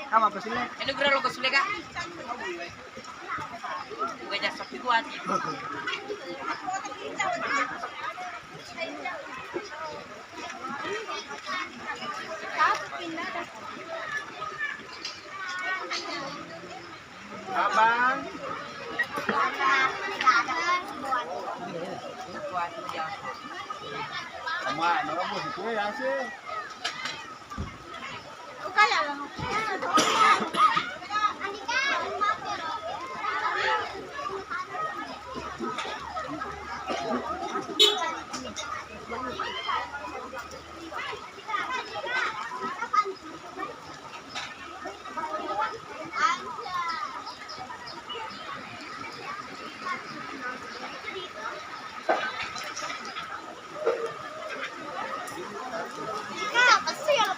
Apa pesulnya? Ini berapa lo kesulitan kak? Gajah sapi kuat. Abang. Kuat dia. Sama, nama bos itu ya sih. Kenapa sih yang